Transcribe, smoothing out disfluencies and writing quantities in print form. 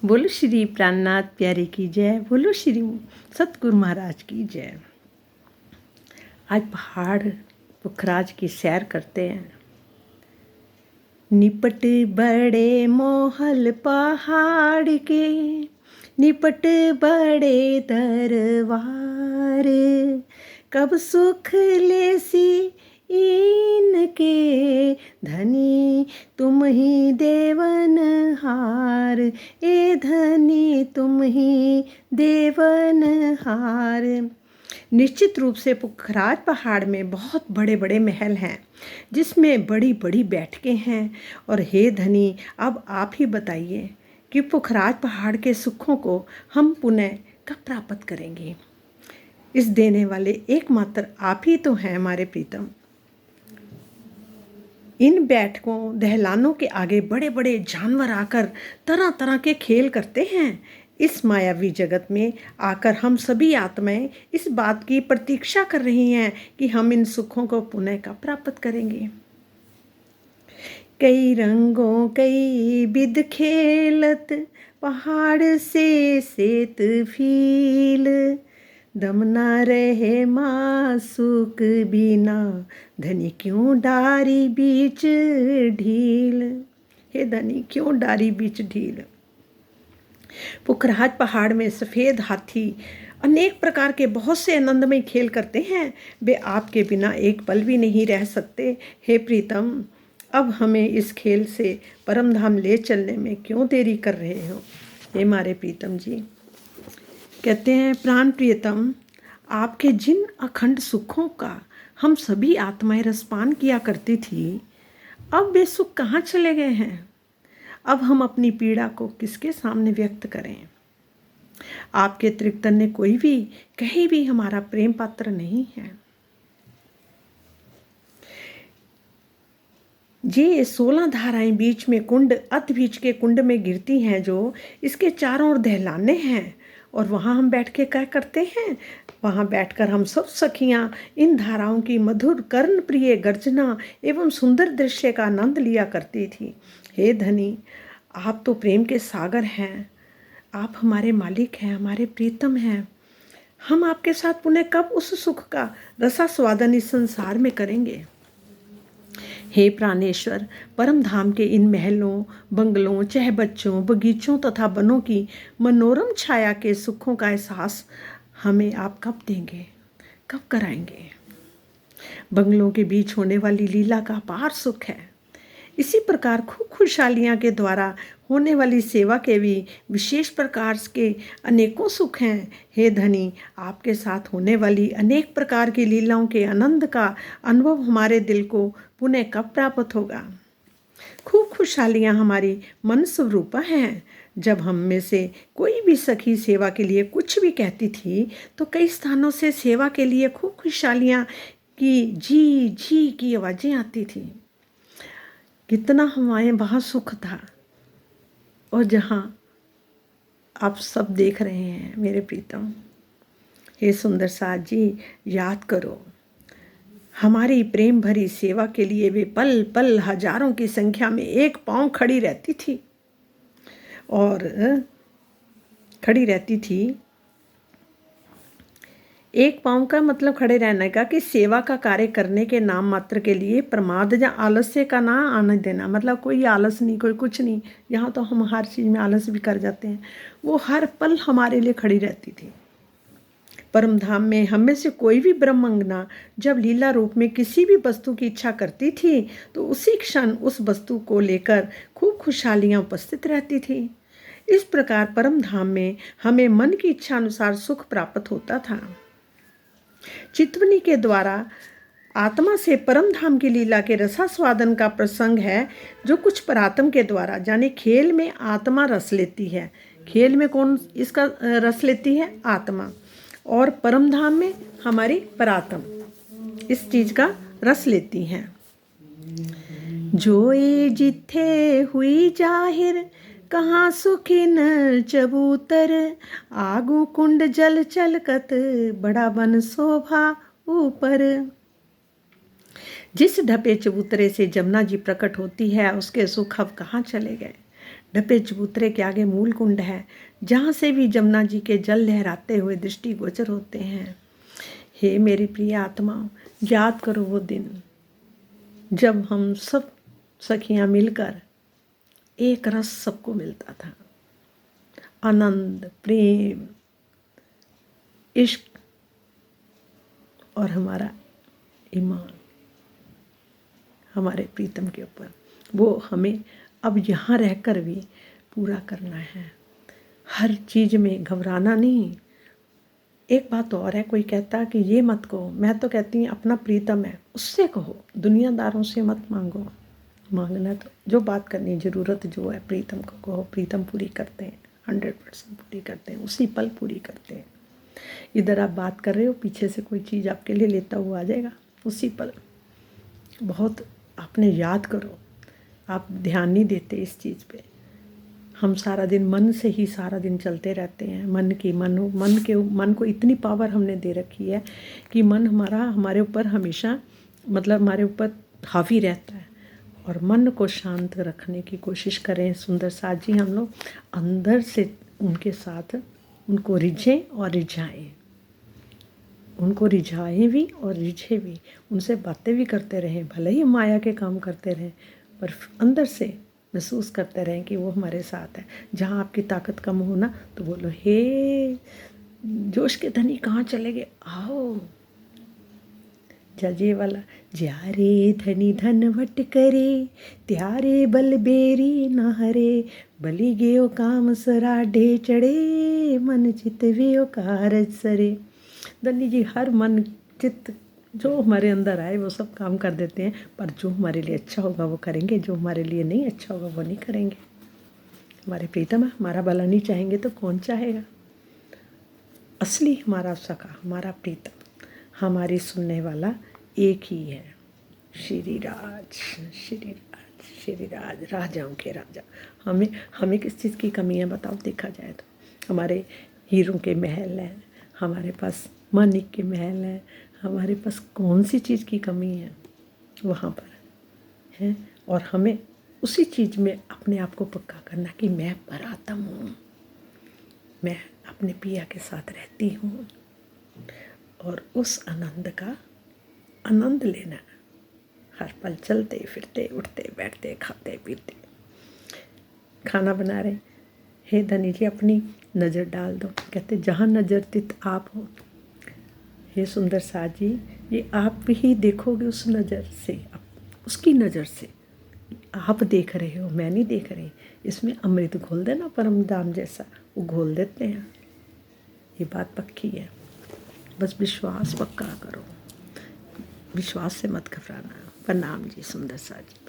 बोलो श्री प्राणनाथ प्यारे की जय। बोलो श्री सतगुरु महाराज की जय। आज पहाड़ पुखराज की सैर करते हैं। निपट बड़े मोहल पहाड़ के, निपट बड़े दरबार, कब सुख लेसी इनके, धनी तुम ही देवनहार, ए धनी तुम ही देवनहार। निश्चित रूप से पुखराज पहाड़ में बहुत बड़े बड़े महल हैं जिसमें बड़ी बड़ी बैठकें हैं। और हे धनी, अब आप ही बताइए कि पुखराज पहाड़ के सुखों को हम पुनः कब प्राप्त करेंगे। इस देने वाले एकमात्र आप ही तो हैं हमारे प्रीतम। इन बैठकों दहलानों के आगे बड़े बड़े जानवर आकर तरह तरह के खेल करते हैं। इस मायावी जगत में आकर हम सभी आत्माएं इस बात की प्रतीक्षा कर रही हैं कि हम इन सुखों को पुनः कब प्राप्त करेंगे। कई रंगों कई विध खेलत, पहाड़ से सेत फील, दम ना रहे मासूक बिना, धनी क्यों डारी बीच ढील। हे धनी क्यों डारी बीच ढील। पुखराज पहाड़ में सफ़ेद हाथी अनेक प्रकार के बहुत से आनंदमय खेल करते हैं। वे आपके बिना एक पल भी नहीं रह सकते। हे प्रीतम, अब हमें इस खेल से परम धाम ले चलने में क्यों देरी कर रहे हो। हे हमारे प्रीतम जी कहते हैं, प्राण प्रियतम, आपके जिन अखंड सुखों का हम सभी आत्माएं रसपान किया करती थी, अब वे सुख कहाँ चले गए हैं। अब हम अपनी पीड़ा को किसके सामने व्यक्त करें। आपके अतिरिक्त अन्य कोई भी कहीं भी हमारा प्रेम पात्र नहीं है। ये 16 धाराएं बीच में कुंड अत बीच के कुंड में गिरती हैं, जो इसके चारों ओर दहलाने हैं। और वहाँ हम बैठ के क्या करते हैं, वहाँ बैठकर हम सब सखियाँ इन धाराओं की मधुर कर्ण प्रिय गर्जना एवं सुंदर दृश्य का आनंद लिया करती थी। हे धनी, आप तो प्रेम के सागर हैं। आप हमारे मालिक हैं, हमारे प्रीतम हैं। हम आपके साथ पुनः कब उस सुख का रसास्वादन इस संसार में करेंगे। हे प्राणेश्वर, परम धाम के इन महलों, बंगलों, चहबच्चों, बगीचों तथा वनों की मनोरम छाया के सुखों का एहसास हमें आप कब देंगे, कब कराएंगे। बंगलों के बीच होने वाली लीला का अपार सुख है। इसी प्रकार खूब खुशहालियाँ के द्वारा होने वाली सेवा के भी विशेष प्रकार के अनेकों सुख हैं। हे धनी, आपके साथ होने वाली अनेक प्रकार की लीलाओं के आनंद का अनुभव हमारे दिल को पुनः कब प्राप्त होगा। खूब खुशहालियाँ हमारी मन स्वरूपा हैं। जब हम में से कोई भी सखी सेवा के लिए कुछ भी कहती थी, तो कई स्थानों से सेवा के लिए खूब खुशहालियाँ की जी जी की आवाज़ें आती थी। कितना हमारे वहाँ सुख था। और जहाँ आप सब देख रहे हैं मेरे प्रीतम, हे सुंदर साथ जी, याद करो हमारी प्रेम भरी सेवा के लिए वे पल पल हजारों की संख्या में एक पांव खड़ी रहती थी। और खड़ी रहती थी, एक पांव का मतलब खड़े रहने का कि सेवा का कार्य करने के नाम मात्र के लिए प्रमाद या आलस्य का ना आने देना। मतलब कोई आलस नहीं, कोई कुछ नहीं। यहाँ तो हम हर चीज़ में आलस भी कर जाते हैं। वो हर पल हमारे लिए खड़ी रहती थी। परम धाम में हम में से कोई भी ब्रह्मंगना जब लीला रूप में किसी भी वस्तु की इच्छा करती थी, तो उसी क्षण उस वस्तु को लेकर खूब खुशहालियाँ उपस्थित रहती थी। इस प्रकार परम धाम में हमें मन की इच्छा अनुसार सुख प्राप्त होता था। चितवनी के द्वारा आत्मा से परम धाम की लीला के रसास्वादन का प्रसंग है, जो कुछ परात्म के द्वारा, यानी खेल में आत्मा रस लेती है। खेल में कौन इसका रस लेती है? आत्मा। और परम धाम में हमारी परात्म इस चीज का रस लेती हैं। जो ये जिथे हुई जाहिर, कहाँ सुखिन चबूतर, आगू कुंड जल चलकत, बड़ा बन शोभा ऊपर। जिस ढपे चबूतरे से जमुना जी प्रकट होती है, उसके सुख अब कहाँ चले गए। ढपे चबूतरे के आगे मूल कुंड है, जहाँ से भी जमुना जी के जल लहराते हुए दृष्टिगोचर होते हैं। हे मेरी प्रिय आत्माओं, याद करो वो दिन जब हम सब सखियाँ मिलकर एक रस सबको मिलता था। आनंद, प्रेम, इश्क और हमारा ईमान हमारे प्रीतम के ऊपर, वो हमें अब यहाँ रहकर भी पूरा करना है। हर चीज़ में घबराना नहीं। एक बात और है, कोई कहता कि ये मत कहो, मैं तो कहती हूँ अपना प्रीतम है उससे कहो, दुनियादारों से मत मांगो। मांगना तो जो बात करनी ज़रूरत जो है प्रीतम को कहो, प्रीतम पूरी करते हैं, 100% पूरी करते हैं, उसी पल पूरी करते हैं। इधर आप बात कर रहे हो, पीछे से कोई चीज़ आपके लिए लेता हुआ आ जाएगा उसी पल। बहुत आपने याद करो, आप ध्यान नहीं देते इस चीज़ पे। हम सारा दिन मन से ही सारा दिन चलते रहते हैं। मन को इतनी पावर हमने दे रखी है कि मन हमारे ऊपर हमेशा मतलब हमारे ऊपर हावी रहता है। और मन को शांत रखने की कोशिश करें सुंदर साथ जी, हम लोग अंदर से उनके साथ उनको रिझें और रिझाएं, उनको रिझाएं भी और रिझे भी, उनसे बातें भी करते रहें, भले ही माया के काम करते रहें, पर अंदर से महसूस करते रहें कि वो हमारे साथ है। जहाँ आपकी ताकत कम हो ना, तो बोलो हे जोश के धनी कहाँ चले गए, आओ। जजे वाला, ज्यारे धनी धन वट करे, त्यारे बल बेरी न हरे, बलि गयो काम सराढ़े चढ़े, मन चित वियो कारज सरे। धनी जी हर मन चित्त जो हमारे अंदर आए वो सब काम कर देते हैं, पर जो हमारे लिए अच्छा होगा वो करेंगे, जो हमारे लिए नहीं अच्छा होगा वो नहीं करेंगे। हमारे प्रीतम है, हमारा भला नहीं चाहेंगे तो कौन चाहेगा। असली हमारा सखा, हमारा प्रीतम, हमारी सुनने वाला एक ही है, श्री राज, श्री राज, श्री राज, राजाओं के राजा। हमें किस चीज़ की कमी है बताओ, देखा जाए तो हमारे हीरों के महल हैं, हमारे पास मानिक के महल हैं, हमारे पास कौन सी चीज़ की कमी है वहाँ पर है। और हमें उसी चीज़ में अपने आप को पक्का करना कि मैं परात्म हूँ, मैं अपने पिया के साथ रहती हूँ, और उस आनंद का आनंद लेना। हर पल चलते फिरते उठते बैठते खाते पीते खाना बना रहे, हे धनी जी अपनी नज़र डाल दो, कहते जहाँ नज़र तित आप हो। हे सुंदर साथ जी, ये आप ही देखोगे उस नज़र से, उसकी नज़र से आप देख रहे हो, मैं नहीं देख रही। इसमें अमृत घोल देना, परम धाम जैसा वो घोल देते हैं, ये बात पक्की है। बस विश्वास पक्का करो, विश्वास से मत घबराना। प्रणाम जी सुंदर साथ जी।